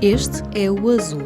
Este é o Azul.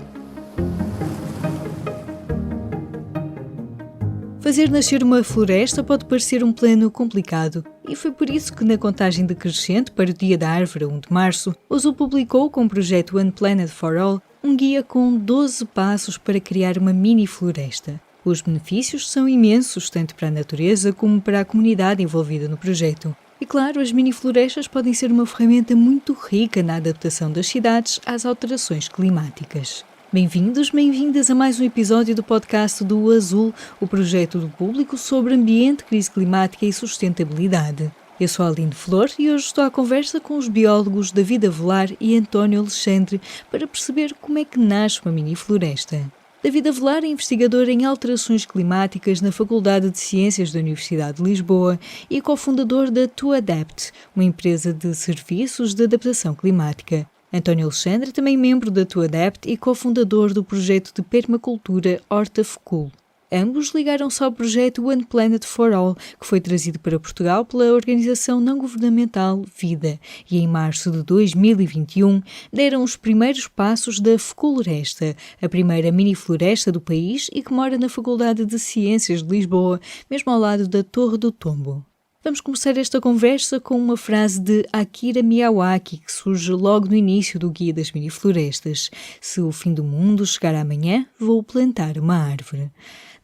Fazer nascer uma floresta pode parecer um plano complicado, e foi por isso que na contagem decrescente para o Dia da Árvore, 1 de março, o Azul publicou com o projeto One Planet for All um guia com 12 passos para criar uma mini-floresta. Os benefícios são imensos, tanto para a natureza como para a comunidade envolvida no projeto. E claro, as mini-florestas podem ser uma ferramenta muito rica na adaptação das cidades às alterações climáticas. Bem-vindos, bem-vindas a mais um episódio do podcast do Azul, o projeto do público sobre ambiente, crise climática e sustentabilidade. Eu sou a Aline Flor e hoje estou à conversa com os biólogos David Avelar e António Alexandre para perceber como é que nasce uma mini-floresta. David Avelar é investigador em alterações climáticas na Faculdade de Ciências da Universidade de Lisboa e cofundador da TwoAdapt, uma empresa de serviços de adaptação climática. António Alexandre, também membro da TwoAdapt e cofundador do projeto de permacultura Horta Fecul. Ambos ligaram-se ao projeto One Planet for All, que foi trazido para Portugal pela organização não-governamental Vida, e em março de 2021 deram os primeiros passos da Feculresta, a primeira mini-floresta do país e que mora na Faculdade de Ciências de Lisboa, mesmo ao lado da Torre do Tombo. Vamos começar esta conversa com uma frase de Akira Miyawaki, que surge logo no início do Guia das Mini-Florestas. Se o fim do mundo chegar amanhã, vou plantar uma árvore.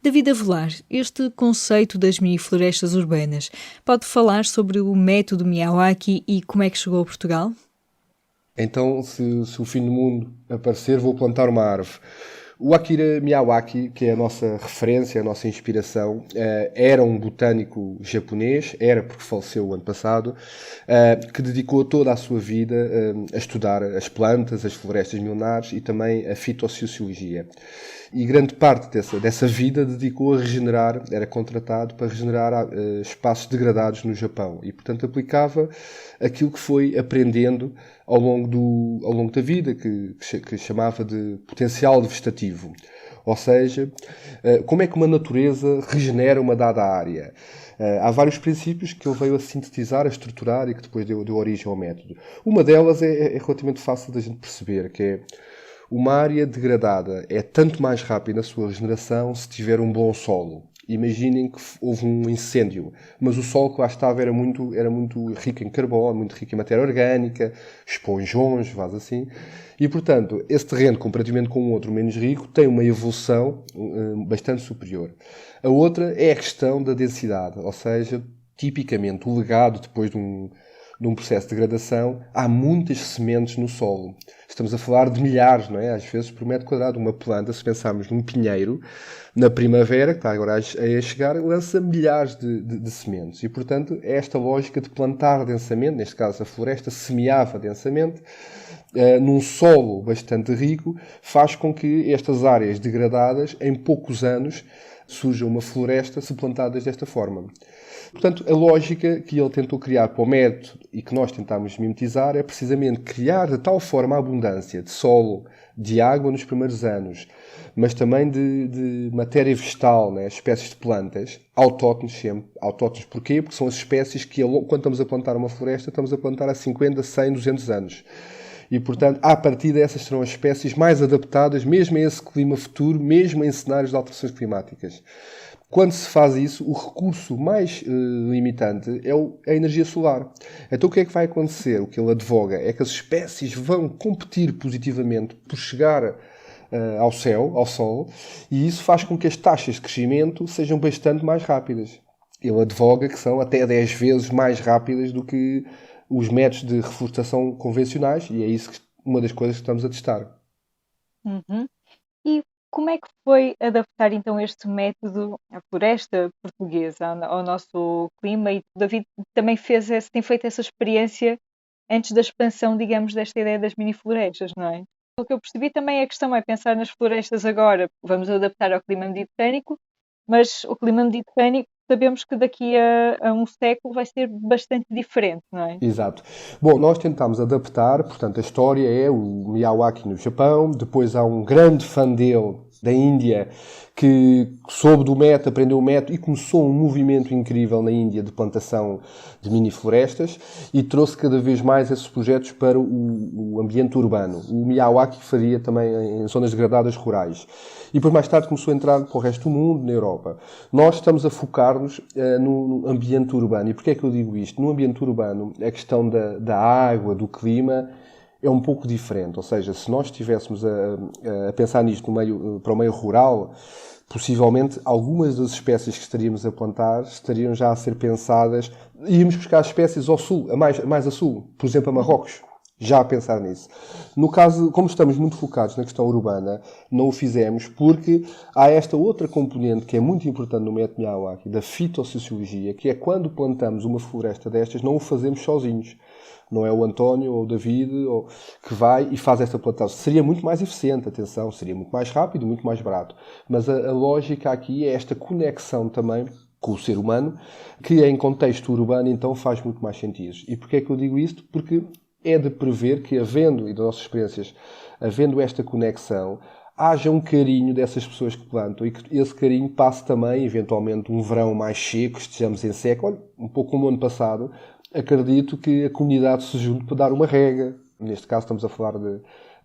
David Avelar, este conceito das mini-florestas urbanas, pode falar sobre o método Miyawaki e como é que chegou a Portugal? Então, se o fim do mundo aparecer, vou plantar uma árvore. O Akira Miyawaki, que é a nossa referência, a nossa inspiração, era um botânico japonês, era porque faleceu o ano passado, que dedicou toda a sua vida a estudar as plantas, as florestas milenares e também a fitossociologia. E grande parte dessa vida dedicou a regenerar, era contratado para regenerar espaços degradados no Japão. E, portanto, aplicava aquilo que foi aprendendo ao longo da vida, que chamava de potencial vegetativo. Ou seja, como é que uma natureza regenera uma dada área. Há vários princípios que ele veio a sintetizar, a estruturar e que depois deu origem ao método. Uma delas é relativamente fácil da gente perceber, que é uma área degradada é tanto mais rápida a sua regeneração se tiver um bom solo. Imaginem que houve um incêndio, mas o solo que lá estava era muito rico em carbono, muito rico em matéria orgânica, esponjões, vaz assim. E, portanto, esse terreno, comparativamente com um outro menos rico, tem uma evolução bastante superior. A outra é a questão da densidade, ou seja, tipicamente o legado depois de um processo de degradação, há muitas sementes no solo. Estamos a falar de milhares, não é? Às vezes por metro quadrado. Uma planta, se pensarmos num pinheiro, na primavera, que está agora a chegar, lança milhares de sementes. E, portanto, é esta lógica de plantar densamente, neste caso a floresta semeava densamente, num solo bastante rico, faz com que estas áreas degradadas, em poucos anos, surja uma floresta se plantadas desta forma. Portanto, a lógica que ele tentou criar para o método e que nós tentámos mimetizar é precisamente criar de tal forma a abundância de solo, de água nos primeiros anos, mas também de matéria vegetal, né? Espécies de plantas, autóctones sempre. Autóctones porquê? Porque são as espécies que, quando estamos a plantar uma floresta, estamos a plantar há 50, 100, 200 anos. E, portanto, à partida, essas serão as espécies mais adaptadas, mesmo a esse clima futuro, mesmo em cenários de alterações climáticas. Quando se faz isso, o recurso mais limitante é a energia solar. Então o que é que vai acontecer? O que ele advoga é que as espécies vão competir positivamente por chegar ao céu, ao Sol, e isso faz com que as taxas de crescimento sejam bastante mais rápidas. Ele advoga que são até 10 vezes mais rápidas do que os métodos de reflorestação convencionais, e é isso uma das coisas que estamos a testar. Uhum. E como é que foi adaptar então este método à floresta portuguesa, ao nosso clima? E o David também tem feito essa experiência antes da expansão, digamos, desta ideia das mini-florestas, não é? O que eu percebi também a questão é pensar nas florestas agora, vamos adaptar ao clima mediterrâneo, mas o clima mediterrâneo sabemos que daqui a um século vai ser bastante diferente, não é? Exato. Bom, nós tentámos adaptar, portanto, a história é o Miyawaki no Japão, depois há um grande fã dele, da Índia, que soube do método, aprendeu o método e começou um movimento incrível na Índia de plantação de mini-florestas e trouxe cada vez mais esses projetos para o ambiente urbano. O Miyawaki faria também em zonas degradadas rurais. E depois, mais tarde, começou a entrar para o resto do mundo, na Europa. Nós estamos a focar-nos no ambiente urbano. E porquê é que eu digo isto? No ambiente urbano, a questão da água, do clima, é um pouco diferente. Ou seja, se nós estivéssemos a pensar nisto para o meio rural, possivelmente algumas das espécies que estaríamos a plantar estariam já a ser pensadas. Íamos buscar espécies ao sul, mais a sul, por exemplo, a Marrocos. Já a pensar nisso. No caso, como estamos muito focados na questão urbana, não o fizemos porque há esta outra componente que é muito importante no método Miyawaki, da fitossociologia, que é quando plantamos uma floresta destas, não o fazemos sozinhos. Não é o António ou o David que vai e faz esta plantação. Seria muito mais eficiente, atenção, seria muito mais rápido e muito mais barato. Mas a lógica aqui é esta conexão também com o ser humano, que em contexto urbano então faz muito mais sentido. E porquê é que eu digo isto? Porque é de prever que, havendo, e das nossas experiências, havendo esta conexão, haja um carinho dessas pessoas que plantam e que esse carinho passe também, eventualmente, um verão mais seco, estejamos em seca. Olha, um pouco como o ano passado, acredito que a comunidade se junte para dar uma rega. Neste caso estamos a falar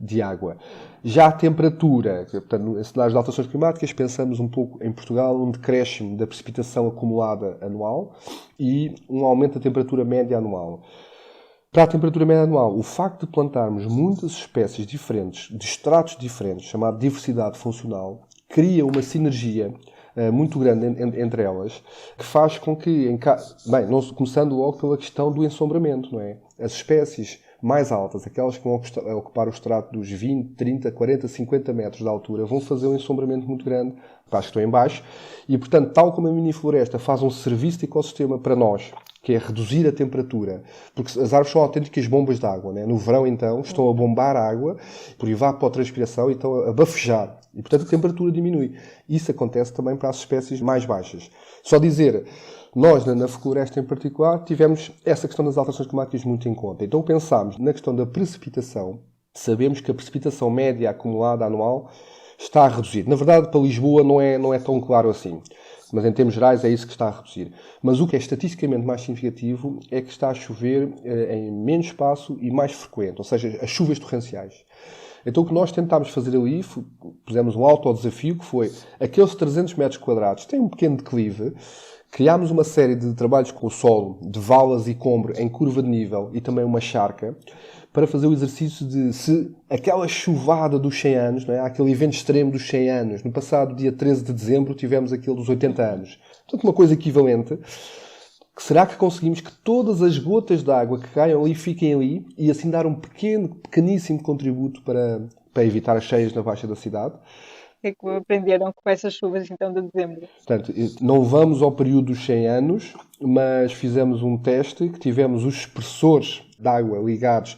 de água. Já a temperatura, portanto, em cenários de alterações climáticas, pensamos um pouco em Portugal, um decréscimo da precipitação acumulada anual e um aumento da temperatura média anual. Para a temperatura média anual, o facto de plantarmos muitas espécies diferentes, de estratos diferentes, chamada diversidade funcional, cria uma sinergia muito grande entre elas, que faz com que, começando logo pela questão do ensombramento, não é? As espécies mais altas, aquelas que vão ocupar o estrato dos 20, 30, 40, 50 metros de altura, vão fazer um ensombramento muito grande para as que estão em baixo e, portanto, tal como a mini-floresta faz um serviço de ecossistema para nós, que é reduzir a temperatura, porque as árvores são autênticas bombas de água, né? No verão, então, estão a bombar água por evapotranspiração e estão a bafejar. E, portanto, a temperatura diminui. Isso acontece também para as espécies mais baixas. Só dizer, nós, na floresta em particular, tivemos essa questão das alterações climáticas muito em conta. Então, pensámos na questão da precipitação. Sabemos que a precipitação média acumulada anual está a reduzir. Na verdade, para Lisboa não é tão claro assim. Mas em termos gerais é isso que está a reduzir. Mas o que é estatisticamente mais significativo é que está a chover em menos espaço e mais frequente, ou seja, as chuvas torrenciais. Então o que nós tentámos fazer ali, pusemos um autodesafio, que foi aqueles 300 metros quadrados, têm um pequeno declive, criámos uma série de trabalhos com o solo, de valas e combro em curva de nível e também uma charca, para fazer o exercício de se aquela chuvada dos 100 anos, não é? Aquele evento extremo dos 100 anos, no passado dia 13 de dezembro tivemos aquele dos 80 anos. Portanto, uma coisa equivalente. Será que conseguimos que todas as gotas de água que caiam ali fiquem ali e assim dar um pequeníssimo contributo para evitar as cheias na baixa da cidade? O que é que aprenderam com essas chuvas então de dezembro? Portanto, não vamos ao período dos 100 anos, mas fizemos um teste que tivemos os expressores de água ligados.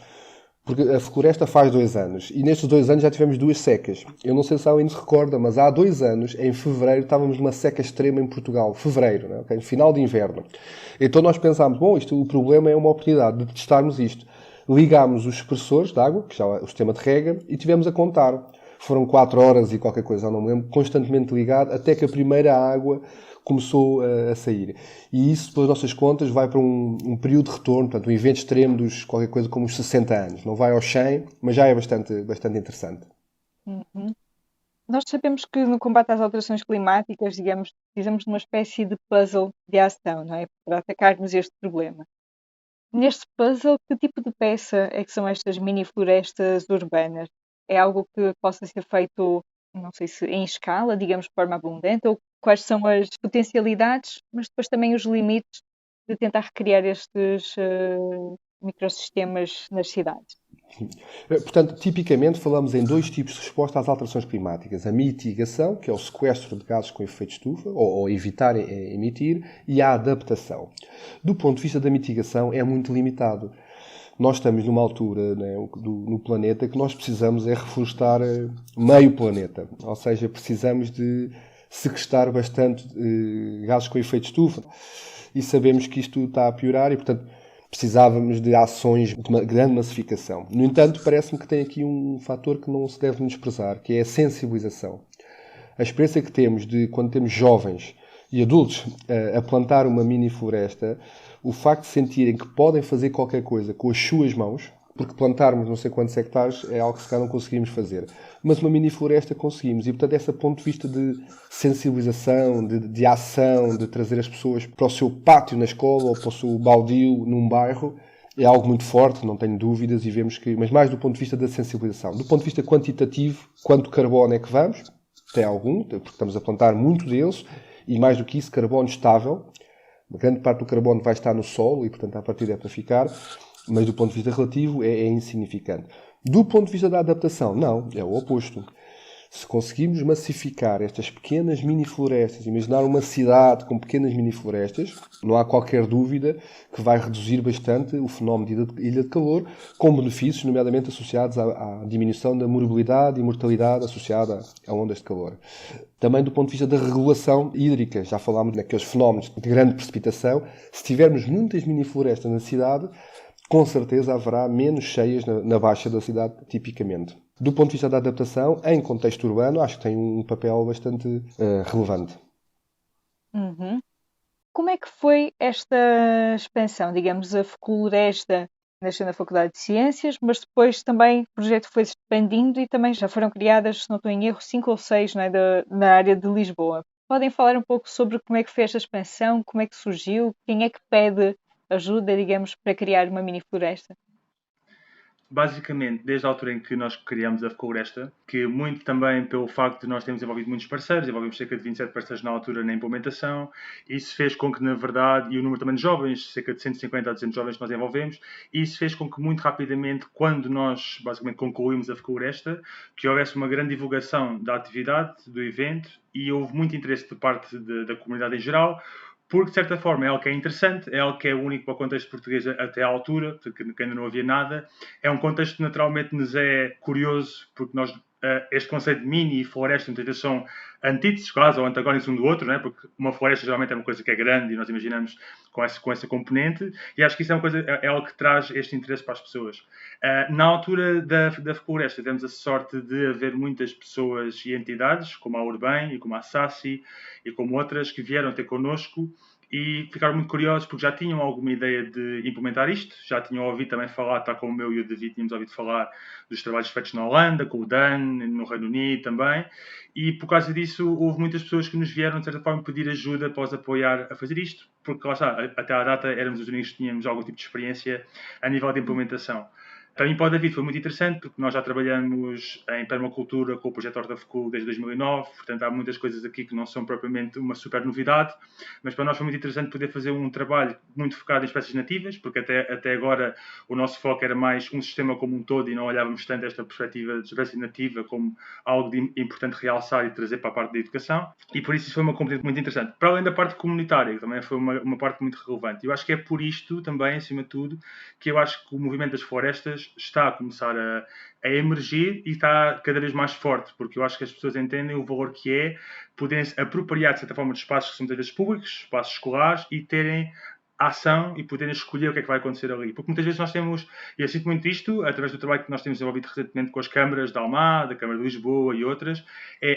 Porque a floresta faz 2 anos. E nestes 2 anos já tivemos 2 secas. Eu não sei se alguém se recorda, mas há 2 anos, em fevereiro, estávamos numa seca extrema em Portugal. Fevereiro, né? Okay? Final de inverno. Então nós pensámos, o problema é uma oportunidade de testarmos isto. Ligámos os expressores de água, que já é o sistema de rega, e tivemos a contar. Foram 4 horas e qualquer coisa, não me lembro, constantemente ligado, até que a primeira água começou a sair. E isso, pelas nossas contas, vai para um período de retorno, portanto, um evento extremo dos qualquer coisa como os 60 anos. Não vai aos 100, mas já é bastante interessante. Uhum. Nós sabemos que no combate às alterações climáticas, digamos, precisamos de uma espécie de puzzle de ação, não é? Para atacarmos este problema. Neste puzzle, que tipo de peça é que são estas mini-florestas urbanas? É algo que possa ser feito, não sei se em escala, digamos, de forma abundante, ou quais são as potencialidades, mas depois também os limites de tentar recriar estes microsistemas nas cidades? Portanto, tipicamente falamos em 2 tipos de resposta às alterações climáticas. A mitigação, que é o sequestro de gases com efeito de estufa, ou evitar emitir, e a adaptação. Do ponto de vista da mitigação, é muito limitado. Nós estamos numa altura, né, no planeta que nós precisamos é reflorestar meio planeta. Ou seja, precisamos de sequestrar bastante gases com efeito de estufa. E sabemos que isto está a piorar e, portanto, precisávamos de ações de uma grande massificação. No entanto, parece-me que tem aqui um fator que não se deve desprezar, que é a sensibilização. A experiência que temos de quando temos jovens e adultos a plantar uma mini floresta, o facto de sentirem que podem fazer qualquer coisa com as suas mãos, porque plantarmos não sei quantos hectares é algo que se calhar não conseguimos fazer. Mas uma mini floresta conseguimos. E, portanto, esse ponto de vista de sensibilização, de ação, de trazer as pessoas para o seu pátio na escola ou para o seu baldio num bairro, é algo muito forte, não tenho dúvidas, e vemos que, mas mais do ponto de vista da sensibilização. Do ponto de vista quantitativo, quanto carbono é que vamos? Tem algum, porque estamos a plantar muito deles, e mais do que isso, carbono estável. Uma grande parte do carbono vai estar no solo e, portanto, a partir é para ficar, mas do ponto de vista relativo é insignificante. Do ponto de vista da adaptação, não, é o oposto. Se conseguirmos massificar estas pequenas mini-florestas, imaginar uma cidade com pequenas mini-florestas, não há qualquer dúvida que vai reduzir bastante o fenómeno de ilha de calor, com benefícios, nomeadamente associados à diminuição da morbilidade e mortalidade associada a ondas de calor. Também do ponto de vista da regulação hídrica, já falámos naqueles fenómenos de grande precipitação, se tivermos muitas mini-florestas na cidade, com certeza haverá menos cheias na baixa da cidade, tipicamente. Do ponto de vista da adaptação, em contexto urbano, acho que tem um papel bastante relevante. Uhum. Como é que foi esta expansão? Digamos, a floresta nasceu na Faculdade de Ciências, mas depois também o projeto foi se expandindo e também já foram criadas, se não estou em erro, 5 ou 6, não é, na área de Lisboa. Podem falar um pouco sobre como é que foi esta expansão, como é que surgiu, quem é que pede ajuda, digamos, para criar uma mini floresta? Basicamente, desde a altura em que nós criamos a Floresta, que muito também pelo facto de nós termos envolvido muitos parceiros, envolvemos cerca de 27 parceiros na altura na implementação, isso fez com que, na verdade, e o número também de jovens, cerca de 150 a 200 jovens que nós envolvemos, isso fez com que muito rapidamente, quando nós basicamente concluímos a Floresta, que houvesse uma grande divulgação da atividade, do evento, e houve muito interesse de parte da comunidade em geral, porque de certa forma é algo que é interessante, é algo que é único para o contexto português até à altura, porque ainda não havia nada. É um contexto que naturalmente nos é curioso, porque nós, este conceito de mini e floresta muitas vezes são antíteses quase, ou antagónicos um do outro, né? Porque uma floresta geralmente é uma coisa que é grande e nós imaginamos com essa componente, e acho que isso é algo que traz este interesse para as pessoas. Na altura da floresta tivemos a sorte de haver muitas pessoas e entidades, como a Urbem e como a SASI e como outras, que vieram ter connosco e ficaram muito curiosos porque já tinham alguma ideia de implementar isto, já tinham ouvido também falar, tal como eu e o David tínhamos ouvido falar dos trabalhos feitos na Holanda, com o Dan, no Reino Unido também, e por causa disso houve muitas pessoas que nos vieram de certa forma pedir ajuda para os apoiar a fazer isto, porque lá está, até à data éramos os únicos que tínhamos algum tipo de experiência a nível de implementação. Também para o David foi muito interessante, porque nós já trabalhamos em permacultura com o projeto Horta Fecul desde 2009, portanto há muitas coisas aqui que não são propriamente uma super novidade, mas para nós foi muito interessante poder fazer um trabalho muito focado em espécies nativas, porque até agora o nosso foco era mais um sistema como um todo e não olhávamos tanto esta perspectiva de espécie nativa como algo importante realçar e trazer para a parte da educação, e por isso isso foi uma componente muito interessante. Para além da parte comunitária, que também foi uma parte muito relevante. Eu acho que é por isto também, acima de tudo, que eu acho que o movimento das florestas está a começar a emergir e está cada vez mais forte, porque eu acho que as pessoas entendem o valor que é poderem se apropriar, de certa forma, de espaços que são muitas vezes públicos, espaços escolares, e terem ação e poderem escolher o que é que vai acontecer ali. Porque muitas vezes nós temos, e eu sinto muito isto, através do trabalho que nós temos desenvolvido recentemente com as câmaras da Almada, da Câmara de Lisboa e outras,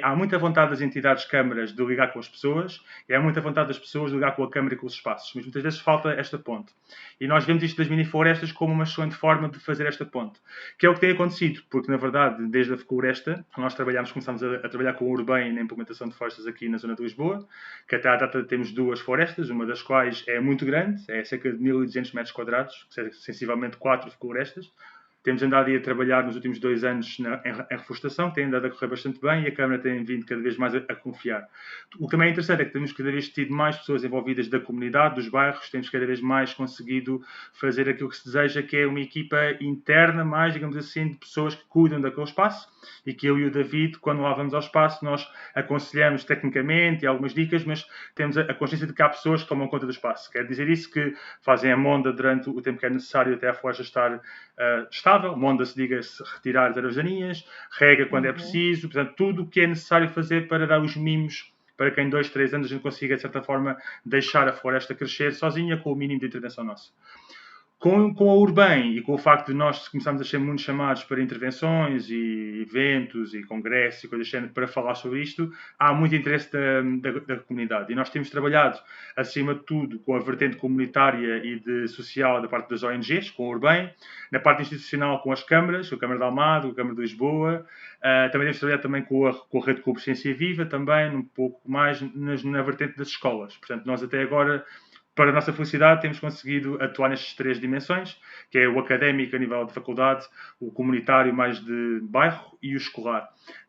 há muita vontade das entidades câmaras de ligar com as pessoas, e há muita vontade das pessoas de ligar com a Câmara e com os espaços, mas muitas vezes falta esta ponte. E nós vemos isto das mini-florestas como uma excelente forma de fazer esta ponte, que é o que tem acontecido, porque na verdade, desde a floresta, nós começámos a trabalhar com o Urbem na implementação de florestas aqui na zona de Lisboa, que até à data temos 2 florestas, uma das quais é muito grande, é cerca de 1.200 metros quadrados, que é sensivelmente 4 florestas. Temos andado a trabalhar nos últimos 2 anos em reflorestação, tem andado a correr bastante bem e a Câmara tem vindo cada vez mais a confiar. O que também é interessante é que temos cada vez tido mais pessoas envolvidas da comunidade, dos bairros, temos cada vez mais conseguido fazer aquilo que se deseja, que é uma equipa interna, mais, digamos assim, de pessoas que cuidam daquele espaço e que eu e o David, quando lá vamos ao espaço, nós aconselhamos tecnicamente e algumas dicas, mas temos a consciência de que há pessoas que tomam conta do espaço. Quer dizer isso que fazem a monda durante o tempo que é necessário até a floresta estar estável, monda-se, diga-se, retirar as ervas daninhas, rega quando é preciso, portanto, tudo o que é necessário fazer para dar os mimos para que em 2, 3 anos a gente consiga, de certa forma, deixar a floresta crescer sozinha com o mínimo de intervenção nossa. Com a Urbem e com o facto de nós começarmos a ser muito chamados para intervenções e eventos e congressos e coisas assim para falar sobre isto, há muito interesse da comunidade. E nós temos trabalhado, acima de tudo, com a vertente comunitária e social da parte das ONGs, com a Urbem, na parte institucional com as câmaras, com a Câmara de Almada, com a Câmara de Lisboa. Também temos trabalhado também com a Rede de Cooperação Viva, também um pouco mais na vertente das escolas. Portanto, nós até agora, para a nossa felicidade, temos conseguido atuar nestas 3 dimensões, que é o académico a nível de faculdade, o comunitário mais de bairro e o escolar.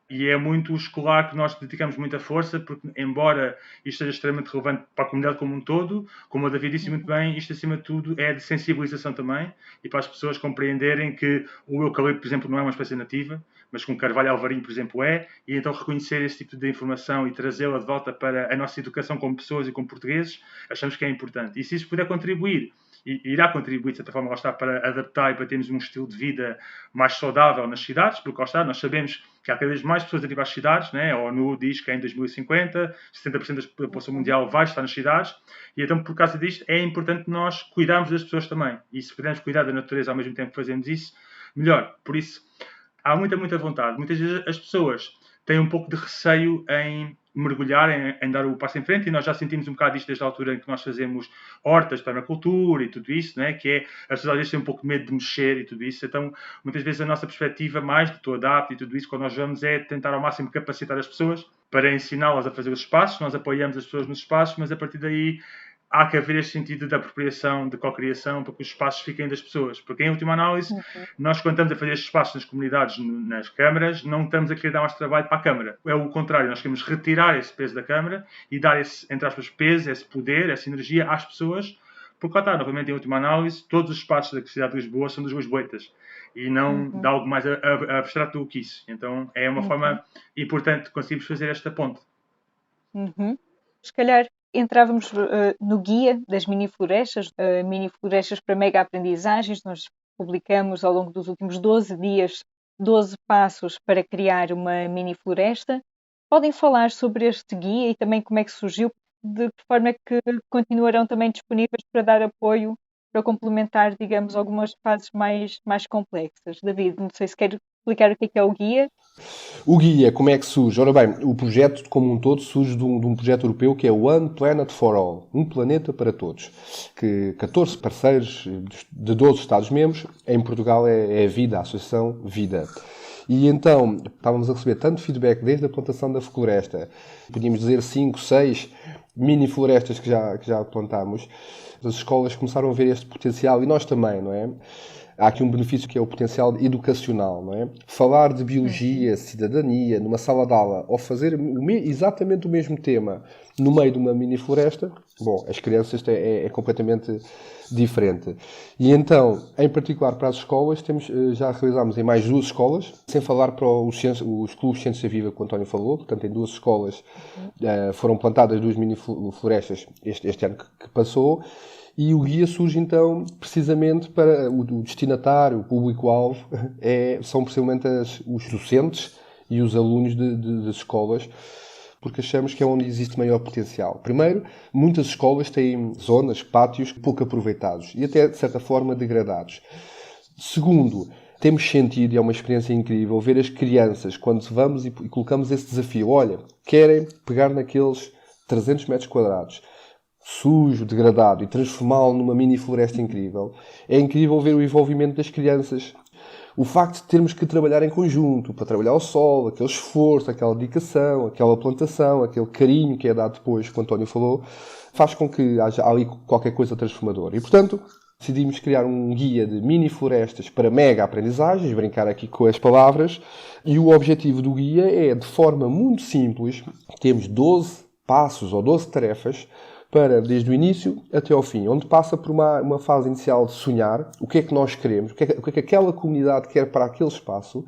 E é muito o escolar que nós dedicamos muita força, porque embora isto seja extremamente relevante para a comunidade como um todo, como o David disse muito bem, isto acima de tudo é de sensibilização também, e para as pessoas compreenderem que o eucalipto, por exemplo, não é uma espécie nativa, mas que um carvalho alvarinho, por exemplo, é, e então reconhecer esse tipo de informação e trazê-la de volta para a nossa educação como pessoas e como portugueses, achamos que é importante. E se isso puder contribuir, e irá contribuir, de certa forma, lá está, para adaptar e para termos um estilo de vida mais saudável nas cidades, porque lá está, nós sabemos que há cada vez mais pessoas a ir às cidades, né? A ONU diz que em 2050 70% da população mundial vai estar nas cidades, e então por causa disto é importante nós cuidarmos das pessoas também, e se pudermos cuidar da natureza ao mesmo tempo que fazemos isso, melhor. Por isso, há muita vontade. Muitas vezes as pessoas têm um pouco de receio em mergulhar, em dar o passo em frente, e nós já sentimos um bocado isto desde a altura em que nós fazemos hortas, permacultura e tudo isso, né? Que é, as pessoas às vezes têm um pouco de medo de mexer e tudo isso, então muitas vezes a nossa perspectiva mais de todo adapto e tudo isso, quando nós vamos, é tentar ao máximo capacitar as pessoas para ensiná-las a fazer os espaços, nós apoiamos as pessoas nos espaços, mas a partir daí há que haver este sentido de apropriação, de co-criação, para que os espaços fiquem das pessoas. Porque, em última análise, nós, quando estamos a fazer estes espaços nas comunidades, nas câmaras, não estamos a querer dar mais trabalho para a Câmara. É o contrário, nós queremos retirar esse peso da Câmara e dar esse, entre aspas, peso, esse poder, essa energia às pessoas, porque, lá está, novamente, em última análise, todos os espaços da cidade de Lisboa são dos lisboetas e não de algo mais abstrato do que isso. Então, é uma forma importante de conseguirmos fazer esta ponte. Se calhar entrávamos no guia das mini-florestas para mega-aprendizagens. Nós publicamos ao longo dos últimos 12 dias 12 passos para criar uma mini-floresta. Podem falar sobre este guia e também como é que surgiu, de que forma é que continuarão também disponíveis para dar apoio, para complementar, digamos, algumas fases mais complexas. David, não sei se quer explicar o que é o guia. O guia, como é que surge? Ora bem, o projeto como um todo surge de um projeto europeu que é One Planet for All, um planeta para todos, que 14 parceiros de 12 Estados-membros, em Portugal é a VIDA, a Associação VIDA. E então, estávamos a receber tanto feedback desde a plantação da floresta, podíamos dizer 5, 6 mini-florestas que já plantámos, as escolas começaram a ver este potencial, e nós também, não é? Há aqui um benefício que é o potencial educacional, não é? Falar de biologia, cidadania, numa sala de aula, ou fazer exatamente o mesmo tema no meio de uma mini-floresta, bom, as crianças é completamente diferente. E então, em particular para as escolas, já realizámos em mais 2 escolas, sem falar para os clubes Ciência Viva que o António falou, portanto em 2 escolas foram plantadas 2 mini-florestas este ano que passou. E o guia surge, então, precisamente para o destinatário, o público-alvo, são precisamente os docentes e os alunos das escolas, porque achamos que é onde existe maior potencial. Primeiro, muitas escolas têm zonas, pátios pouco aproveitados e até, de certa forma, degradados. Segundo, temos sentido, e é uma experiência incrível, ver as crianças, quando vamos e colocamos esse desafio, olha, querem pegar naqueles 300 metros quadrados, sujo, degradado, e transformá-lo numa mini-floresta incrível. É incrível ver o envolvimento das crianças. O facto de termos que trabalhar em conjunto, para trabalhar o solo, aquele esforço, aquela dedicação, aquela plantação, aquele carinho que é dado depois, que o António falou, faz com que haja ali qualquer coisa transformadora. E, portanto, decidimos criar um guia de mini-florestas para mega-aprendizagens, brincar aqui com as palavras, e o objetivo do guia é, de forma muito simples, temos 12 passos ou 12 tarefas desde o início até ao fim, onde passa por uma fase inicial de sonhar, o que é que nós queremos, o que é que aquela comunidade quer para aquele espaço,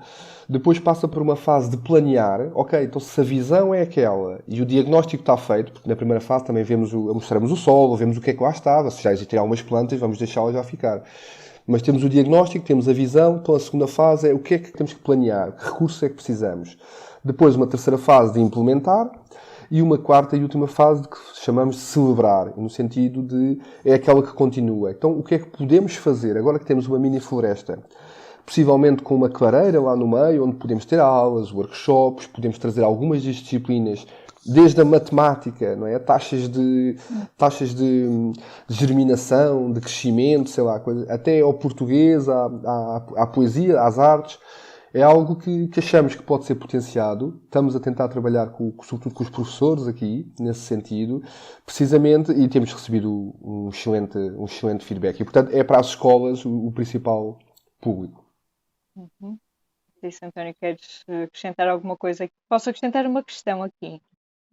depois passa por uma fase de planear, ok, então se a visão é aquela e o diagnóstico está feito, porque na primeira fase também mostramos o solo, vemos o que é que lá estava, se já existem algumas plantas, vamos deixá-las já ficar. Mas temos o diagnóstico, temos a visão, então a segunda fase é o que é que temos que planear, que recursos é que precisamos. Depois uma terceira fase de implementar, e uma quarta e última fase que chamamos de celebrar, no sentido de é aquela que continua. Então, o que é que podemos fazer agora que temos uma mini floresta? Possivelmente com uma clareira lá no meio, onde podemos ter aulas, workshops, podemos trazer algumas das disciplinas, desde a matemática, não é? Taxas de germinação, de crescimento, sei lá, até ao português, à poesia, às artes. É algo que achamos que pode ser potenciado. Estamos a tentar trabalhar, sobretudo com os professores aqui, nesse sentido, precisamente, e temos recebido um excelente feedback. E, portanto, é para as escolas o principal público. Uhum. Disse, António, queres acrescentar alguma coisa? Posso acrescentar uma questão aqui.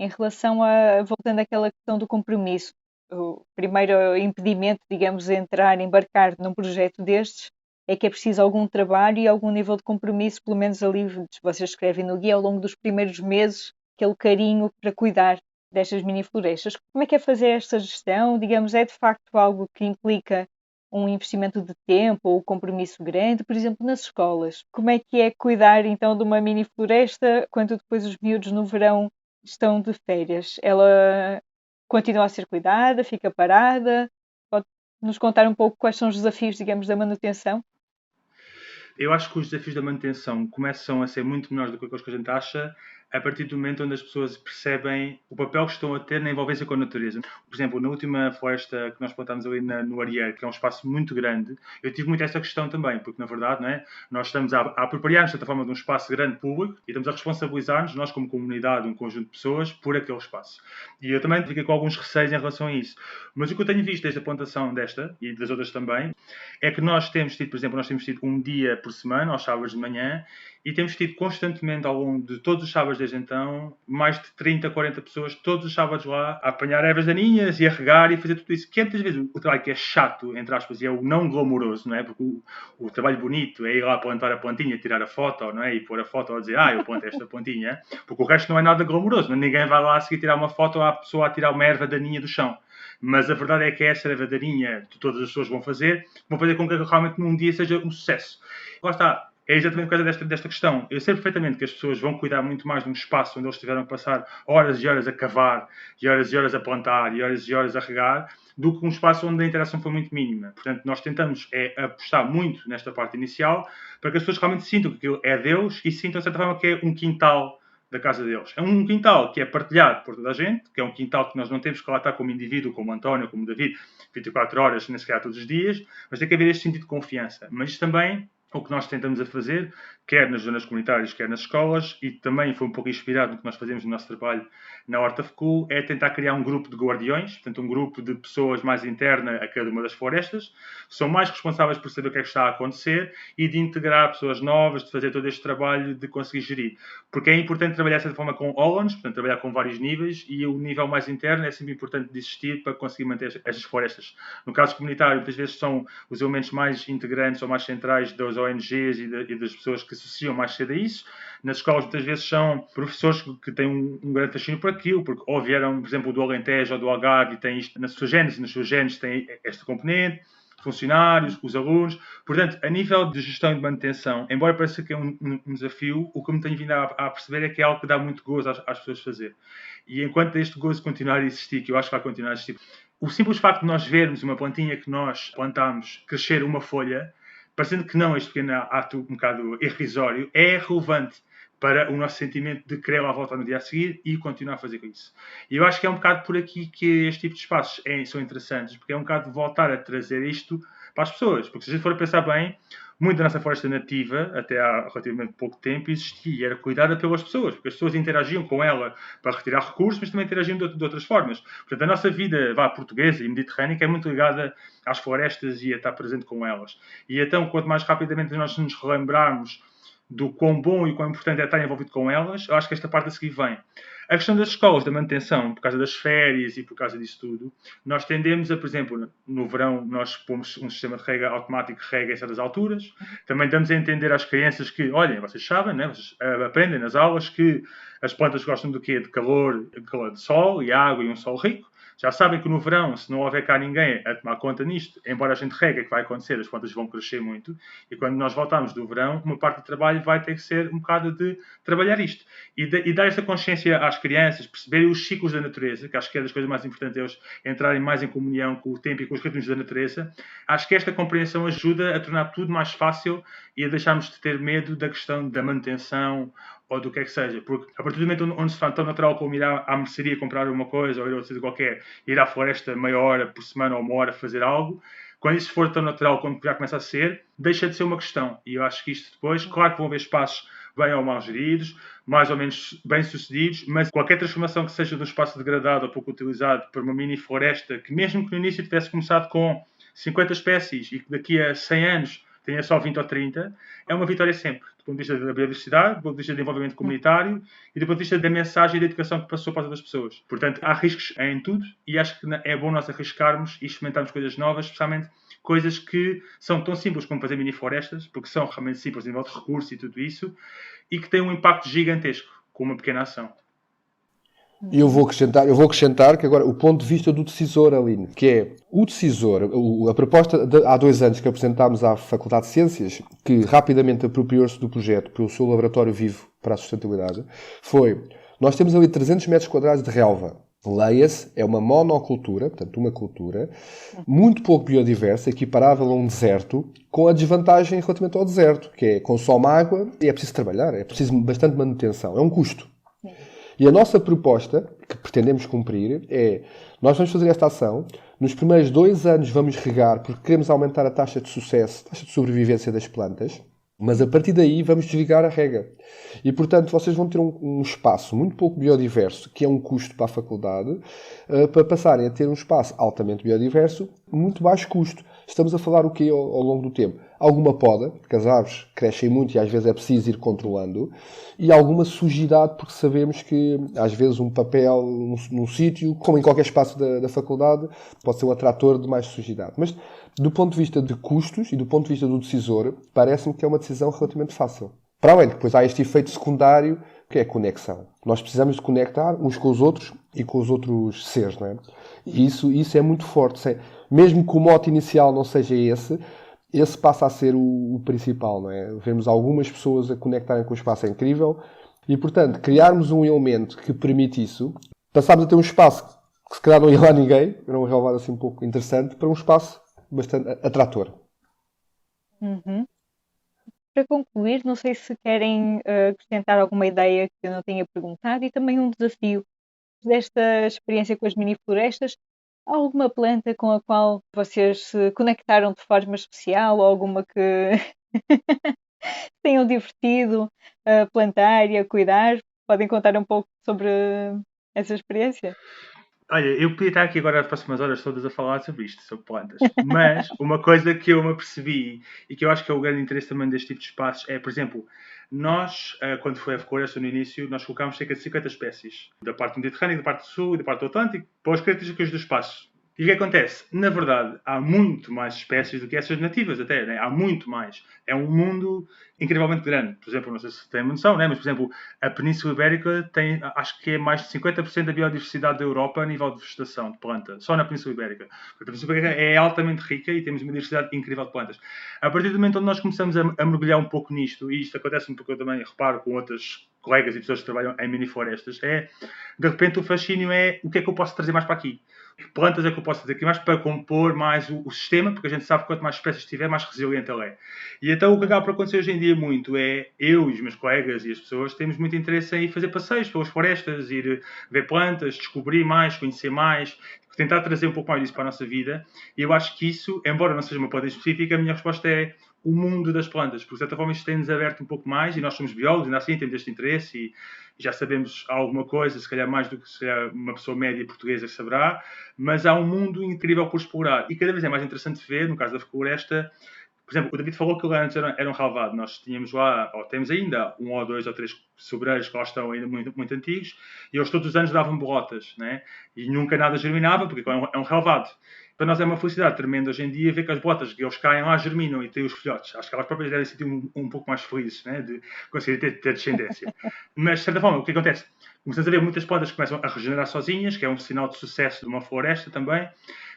Em relação voltando àquela questão do compromisso, o primeiro impedimento, digamos, de embarcar num projeto destes, é que é preciso algum trabalho e algum nível de compromisso, pelo menos ali, vocês escrevem no guia, ao longo dos primeiros meses, aquele carinho para cuidar destas mini florestas. Como é que é fazer esta gestão? Digamos, é de facto algo que implica um investimento de tempo ou compromisso grande, por exemplo, nas escolas. Como é que é cuidar então de uma mini floresta quando depois os miúdos no verão estão de férias? Ela continua a ser cuidada, fica parada? Pode nos contar um pouco quais são os desafios, digamos, da manutenção? Eu acho que os desafios da manutenção começam a ser muito menores do que aqueles que a gente acha a partir do momento onde as pessoas percebem o papel que estão a ter na envolvência com a natureza. Por exemplo, na última floresta que nós plantámos ali no Arieiro, que é um espaço muito grande, eu tive muito essa questão também, porque na verdade, não é? Nós estamos a apropriar-nos, de certa forma, de um espaço grande público e estamos a responsabilizar-nos, nós como comunidade, um conjunto de pessoas, por aquele espaço. E eu também fiquei com alguns receios em relação a isso. Mas o que eu tenho visto desde a plantação desta, e das outras também, é que nós temos tido, por exemplo, um dia por semana, aos sábados de manhã, e temos tido constantemente, ao longo de todos os sábados desde então, mais de 30, 40 pessoas, todos os sábados lá, a apanhar ervas daninhas e a regar e a fazer tudo isso. Que é muitas vezes o trabalho que é chato, entre aspas, e é o não glamouroso, não é? Porque o trabalho bonito é ir lá plantar a plantinha, tirar a foto, não é? E pôr a foto a dizer, eu plantei esta plantinha, porque o resto não é nada glamouroso. Ninguém vai lá a seguir tirar uma foto à pessoa a tirar uma erva daninha do chão. Mas a verdade é que essa erva daninha que todas as pessoas vão fazer com que realmente num dia seja um sucesso. Lá está. É exatamente por causa desta questão. Eu sei perfeitamente que as pessoas vão cuidar muito mais de um espaço onde eles tiveram que passar horas e horas a cavar, e horas a plantar, e horas a regar, do que um espaço onde a interação foi muito mínima. Portanto, nós tentamos apostar muito nesta parte inicial para que as pessoas realmente sintam que aquilo é Deus e sintam, de certa forma, que é um quintal da casa deles. É um quintal que é partilhado por toda a gente, que é um quintal que nós não temos que lá estar como indivíduo, como António, como David, 24 horas, nem sequer todos os dias, mas tem que haver este sentido de confiança. Mas isto também o que nós tentamos a fazer, quer nas zonas comunitárias, quer nas escolas, e também foi um pouco inspirado no que nós fazemos no nosso trabalho na Horta Fecul, é tentar criar um grupo de guardiões, portanto um grupo de pessoas mais interna a cada uma das florestas, que são mais responsáveis por saber o que é que está a acontecer e de integrar pessoas novas, de fazer todo este trabalho de conseguir gerir. Porque é importante trabalhar dessa forma com Hollands, portanto trabalhar com vários níveis, e o nível mais interno é sempre importante de existir para conseguir manter estas florestas. No caso comunitário, muitas vezes são os elementos mais integrantes ou mais centrais das ONGs e das pessoas que associam mais cedo a isso. Nas escolas, muitas vezes, são professores que têm um grande fascínio por aquilo, porque ou vieram, por exemplo, do Alentejo ou do Algarve e têm isto nas suas genes têm esta componente, funcionários, os alunos. Portanto, a nível de gestão e de manutenção, embora pareça que é um desafio, o que eu me tenho vindo a perceber é que é algo que dá muito gozo às pessoas fazer. E enquanto este gozo continuar a existir, que eu acho que vai continuar a existir, o simples facto de nós vermos uma plantinha que nós plantámos crescer uma folha, parecendo que não, este pequeno ato um bocado irrisório, é relevante para o nosso sentimento de querer lá voltar no dia a seguir e continuar a fazer com isso. E eu acho que é um bocado por aqui que este tipo de espaços são interessantes, porque é um bocado de voltar a trazer isto para as pessoas. Porque se a gente for a pensar bem, muito da nossa floresta nativa, até há relativamente pouco tempo, existia e era cuidada pelas pessoas, porque as pessoas interagiam com ela para retirar recursos, mas também interagiam de outras formas. Portanto, a nossa vida portuguesa e mediterrânica é muito ligada às florestas e a estar presente com elas. E então, quanto mais rapidamente nós nos relembrarmos do quão bom e quão importante é estar envolvido com elas, eu acho que esta parte a seguir vem. A questão das escolas, da manutenção, por causa das férias e por causa disso tudo, nós tendemos a, por exemplo, no verão, nós pomos um sistema de rega automático que rega em certas alturas. Também damos a entender às crianças que, olhem, vocês sabem, né? Vocês aprendem nas aulas que as plantas gostam do quê? De calor, de sol e água e um sol rico. Já sabem que no verão, se não houver cá ninguém a tomar conta nisto, embora a gente regue, que vai acontecer, as plantas vão crescer muito, e quando nós voltarmos do verão, uma parte do trabalho vai ter que ser um bocado de trabalhar isto. E dar esta consciência às crianças perceberem os ciclos da natureza, que acho que é das coisas mais importantes, eles entrarem mais em comunhão com o tempo e com os ritmos da natureza. Acho que esta compreensão ajuda a tornar tudo mais fácil e a deixarmos de ter medo da questão da manutenção ou do que é que seja. Porque a partir do momento onde se torna tão natural como ir à mercearia comprar uma coisa ou ir a outra coisa qualquer, ir à floresta meia hora por semana ou uma hora fazer algo, quando isso for tão natural como já começa a ser, deixa de ser uma questão. E eu acho que isto depois, claro que vão haver espaços bem ou mal geridos, mais ou menos bem sucedidos, mas qualquer transformação que seja de um espaço degradado ou pouco utilizado para uma mini floresta, que mesmo que no início tivesse começado com 50 espécies e que daqui a 100 anos tenha só 20 ou 30, é uma vitória sempre. Do ponto de vista da biodiversidade, do ponto de vista do desenvolvimento comunitário e do ponto de vista da mensagem e da educação que passou para as outras pessoas. Portanto, há riscos em tudo e acho que é bom nós arriscarmos e experimentarmos coisas novas, especialmente coisas que são tão simples como fazer mini florestas, porque são realmente simples em nível de recursos e tudo isso, e que têm um impacto gigantesco com uma pequena ação. E eu vou acrescentar que agora o ponto de vista do decisor, Aline, que é o decisor, a proposta há 2 anos que apresentámos à Faculdade de Ciências, que rapidamente apropriou-se do projeto pelo seu laboratório vivo para a sustentabilidade, foi, nós temos ali 300 metros quadrados de relva. Leia-se, é uma monocultura, portanto uma cultura, muito pouco biodiversa, equiparável a um deserto, com a desvantagem relativamente ao deserto, que é consome água e é preciso trabalhar, é preciso bastante manutenção, é um custo. E a nossa proposta, que pretendemos cumprir, é, nós vamos fazer esta ação, nos primeiros 2 anos vamos regar, porque queremos aumentar a taxa de sucesso, taxa de sobrevivência das plantas, mas a partir daí vamos desligar a rega. E, portanto, vocês vão ter um espaço muito pouco biodiverso, que é um custo para a faculdade, para passarem a ter um espaço altamente biodiverso, muito baixo custo. Estamos a falar o quê ao longo do tempo? Alguma poda, porque as árvores crescem muito e às vezes é preciso ir controlando, e alguma sujidade, porque sabemos que às vezes um papel num sítio, como em qualquer espaço da faculdade, pode ser um atrator de mais sujidade. Mas do ponto de vista de custos e do ponto de vista do decisor, parece-me que é uma decisão relativamente fácil. Para além, depois há este efeito secundário, que é a conexão. Nós precisamos de conectar uns com os outros e com os outros seres, não é? E isso é muito forte. Mesmo que o mote inicial não seja esse passa a ser o principal, não é? Vemos algumas pessoas a conectarem com o espaço, é incrível. E, portanto, criarmos um elemento que permite isso, passámos a ter um espaço que se calhar não ia lá ninguém, era um relevado assim um pouco interessante, para um espaço bastante atrator. Uhum. Para concluir, não sei se querem acrescentar alguma ideia que eu não tenha perguntado e também um desafio desta experiência com as mini florestas. Há alguma planta com a qual vocês se conectaram de forma especial ou alguma que tenham divertido a plantar e a cuidar? Podem contar um pouco sobre essa experiência? Olha, eu podia estar aqui agora as próximas horas todas a falar sobre isto, sobre plantas. Mas uma coisa que eu me apercebi e que eu acho que é o grande interesse também deste tipo de espaços é, por exemplo, nós, quando foi a floresta no início, nós colocámos cerca de 50 espécies. Da parte do Mediterrâneo, da parte do Sul e da parte do Atlântico, para as características do espaço. E o que acontece? Na verdade, há muito mais espécies do que essas nativas, até, né? Há muito mais. É um mundo incrivelmente grande. Por exemplo, não sei se têm noção, né? Mas, por exemplo, a Península Ibérica tem, acho que é mais de 50% da biodiversidade da Europa a nível de vegetação, de planta, só na Península Ibérica. A Península Ibérica é altamente rica e temos uma diversidade incrível de plantas. A partir do momento onde nós começamos a mergulhar um pouco nisto, e isto acontece porque eu também reparo com outras colegas e pessoas que trabalham em mini florestas, de repente o fascínio é o que é que eu posso trazer mais para aqui? Que plantas é que eu posso fazer aqui mais para compor mais o sistema, porque a gente sabe que quanto mais espécies tiver, mais resiliente ele é. E então o que acaba por acontecer hoje em dia muito é, eu e os meus colegas e as pessoas temos muito interesse em ir fazer passeios pelas florestas, ir ver plantas, descobrir mais, conhecer mais, tentar trazer um pouco mais disso para a nossa vida. E eu acho que isso, embora não seja uma planta específica, a minha resposta é o mundo das plantas, porque de certa forma isto tem-nos aberto um pouco mais, e nós somos biólogos, ainda assim temos este interesse e já sabemos alguma coisa, se calhar mais do que se uma pessoa média portuguesa saberá, mas há um mundo incrível por explorar. E cada vez é mais interessante ver, no caso da floresta, por exemplo, o David falou que antes era um relvado. Nós tínhamos lá, ou temos ainda, 1 ou 2 ou 3 sobreiros que lá estão ainda muito, muito antigos, e eles todos os anos davam bolotas, né? E nunca nada germinava, porque é um relvado. Para nós é uma felicidade tremenda hoje em dia ver que as botas que eles caem lá germinam e têm os filhotes. Acho que elas próprias devem sentir um pouco mais felizes, né? De conseguir ter descendência. Mas, de certa forma, o que acontece? Começamos a ver muitas plantas que começam a regenerar sozinhas, que é um sinal de sucesso de uma floresta também.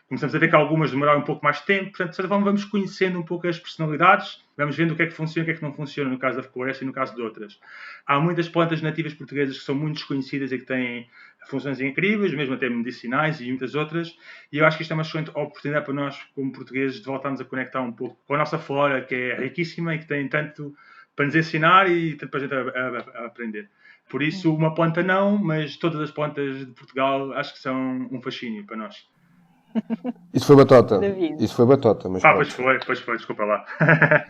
começamos a ver que algumas demoraram um pouco mais de tempo, portanto, de certa forma, vamos conhecendo um pouco as personalidades, vamos vendo o que é que funciona e o que é que não funciona no caso da floresta e no caso de outras. Há muitas plantas nativas portuguesas que são muito desconhecidas e que têm funções incríveis, mesmo até medicinais e muitas outras, e eu acho que isto é uma excelente oportunidade para nós, como portugueses, de voltarmos a conectar um pouco com a nossa flora, que é riquíssima e que tem tanto para nos ensinar e tanto para a gente a aprender. Por isso, uma planta não, mas todas as plantas de Portugal acho que são um fascínio para nós. Isso foi batota. David. Isso foi batota, mas pois foi, desculpa lá.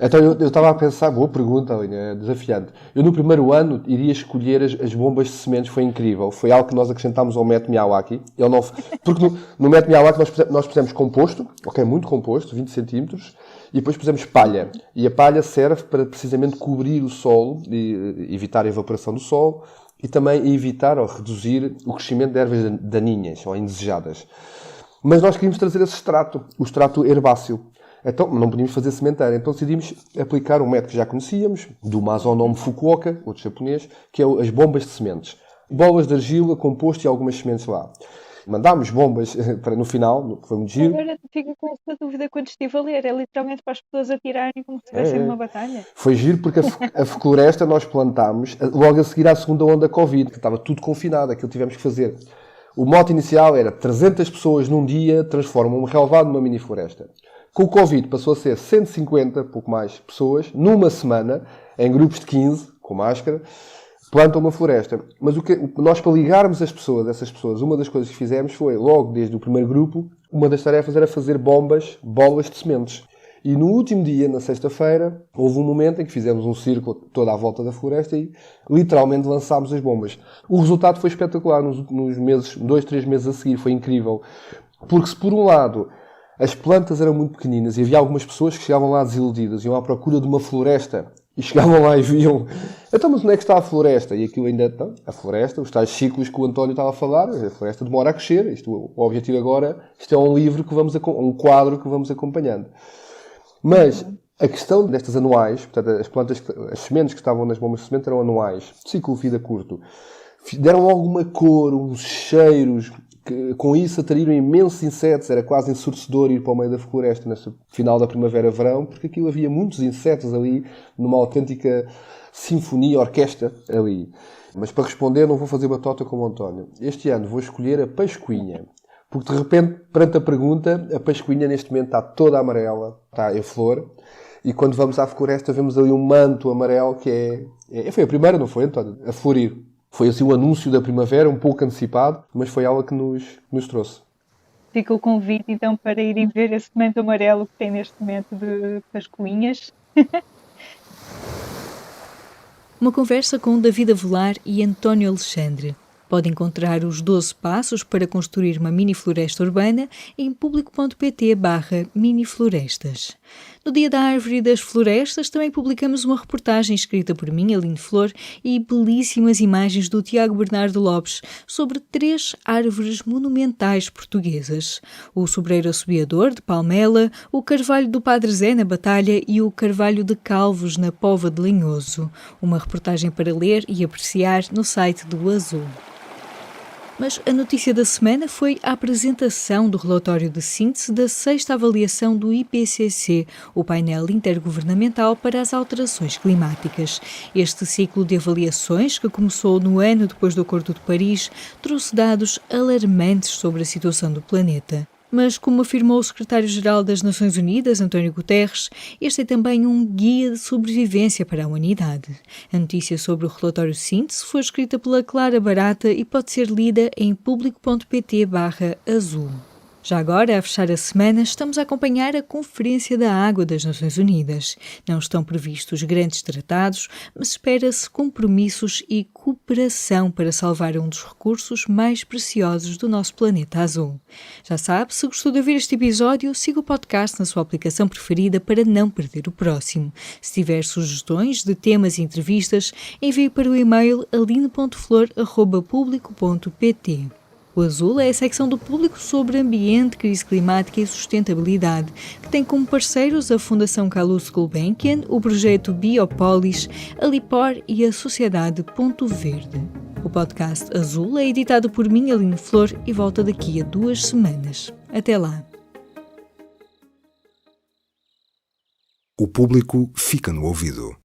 Então eu estava a pensar, boa pergunta, Aline, desafiante. Eu no primeiro ano iria escolher as bombas de sementes, foi incrível. Foi algo que nós acrescentámos ao método Miyawaki. Ele não, porque no método Miyawaki nós pusemos composto, ok, muito composto, 20 centímetros, e depois pusemos palha. E a palha serve para precisamente cobrir o solo, e evitar a evaporação do solo, e também evitar ou reduzir o crescimento de ervas daninhas ou indesejadas. Mas nós queríamos trazer esse extrato, o extrato herbáceo. Então, não podíamos fazer sementeira. Então decidimos aplicar um método que já conhecíamos, do Masonome Fukuoka, outro japonês, que é as bombas de sementes. Bolas de argila, composto e algumas sementes lá. Mandámos bombas para no final, foi muito giro. Agora fico com essa dúvida quando estive a ler. É literalmente para as pessoas atirarem como se estivessem numa batalha. Foi giro porque a floresta nós plantámos logo a seguir à segunda onda da Covid, que estava tudo confinado, aquilo que tivemos que fazer. O mote inicial era 300 pessoas num dia transformam um relevado numa mini floresta. Com o Covid passou a ser 150, pouco mais, pessoas, numa semana, em grupos de 15, com máscara, plantam uma floresta. Mas nós, para ligarmos essas pessoas, uma das coisas que fizemos foi, logo desde o primeiro grupo, uma das tarefas era fazer bolas de sementes. E no último dia, na sexta-feira, houve um momento em que fizemos um círculo toda à volta da floresta e literalmente lançámos as bombas. O resultado foi espetacular nos meses, 2-3 meses a seguir, foi incrível. Porque se por um lado as plantas eram muito pequeninas e havia algumas pessoas que chegavam lá desiludidas, iam à procura de uma floresta e chegavam lá e viam, então mas onde é que está a floresta? E aquilo ainda está, a floresta, os tais ciclos que o António estava a falar, a floresta demora a crescer, o objetivo agora, isto é um livro um quadro que vamos acompanhando. Mas a questão destas anuais, portanto, as sementes que estavam nas bombas de semente eram anuais, ciclo de vida curto, deram alguma cor, uns cheiros, que com isso atraíram imensos insetos, era quase ensurdecedor ir para o meio da floresta neste final da primavera-verão, porque aquilo havia muitos insetos ali, numa autêntica sinfonia, orquestra ali. Mas para responder não vou fazer batota como o António. Este ano vou escolher a pascuinha. Porque de repente, perante a pergunta, a pascuinha neste momento está toda amarela, está em flor, e quando vamos à floresta vemos ali um manto amarelo que foi a primeira, não foi, António? A florir. Foi assim o anúncio da primavera, um pouco antecipado, mas foi ela que nos trouxe. Fica o convite então para irem ver esse manto amarelo que tem neste momento de pascuinhas. Uma conversa com David Avelar e António Alexandre. Pode encontrar os 12 passos para construir uma mini-floresta urbana em público.pt/miniflorestas. No Dia da Árvore e das Florestas também publicamos uma reportagem escrita por mim, Aline Flor, e belíssimas imagens do Tiago Bernardo Lopes sobre 3 árvores monumentais portuguesas. O sobreiro assobiador de Palmela, o carvalho do Padre Zé na Batalha e o carvalho de Calvos na Póvoa de Linhoso. Uma reportagem para ler e apreciar no site do Azul. Mas a notícia da semana foi a apresentação do relatório de síntese da 6ª avaliação do IPCC, o painel intergovernamental para as alterações climáticas. Este ciclo de avaliações, que começou no ano depois do Acordo de Paris, trouxe dados alarmantes sobre a situação do planeta. Mas, como afirmou o secretário-geral das Nações Unidas, António Guterres, este é também um guia de sobrevivência para a humanidade. A notícia sobre o relatório síntese foi escrita pela Clara Barata e pode ser lida em público.pt/azul. Já agora, a fechar a semana, estamos a acompanhar a Conferência da Água das Nações Unidas. Não estão previstos grandes tratados, mas espera-se compromissos e cooperação para salvar um dos recursos mais preciosos do nosso planeta azul. Já sabe, se gostou de ouvir este episódio, siga o podcast na sua aplicação preferida para não perder o próximo. Se tiver sugestões de temas e entrevistas, envie para o e-mail aline.flor@publico.pt. O Azul é a secção do Público sobre ambiente, crise climática e sustentabilidade, que tem como parceiros a Fundação Calouste Gulbenkian, o projeto Biopolis, a Lipor e a Sociedade Ponto Verde. O podcast Azul é editado por mim, Aline Flor, e volta daqui a 2 semanas. Até lá! O público fica no ouvido.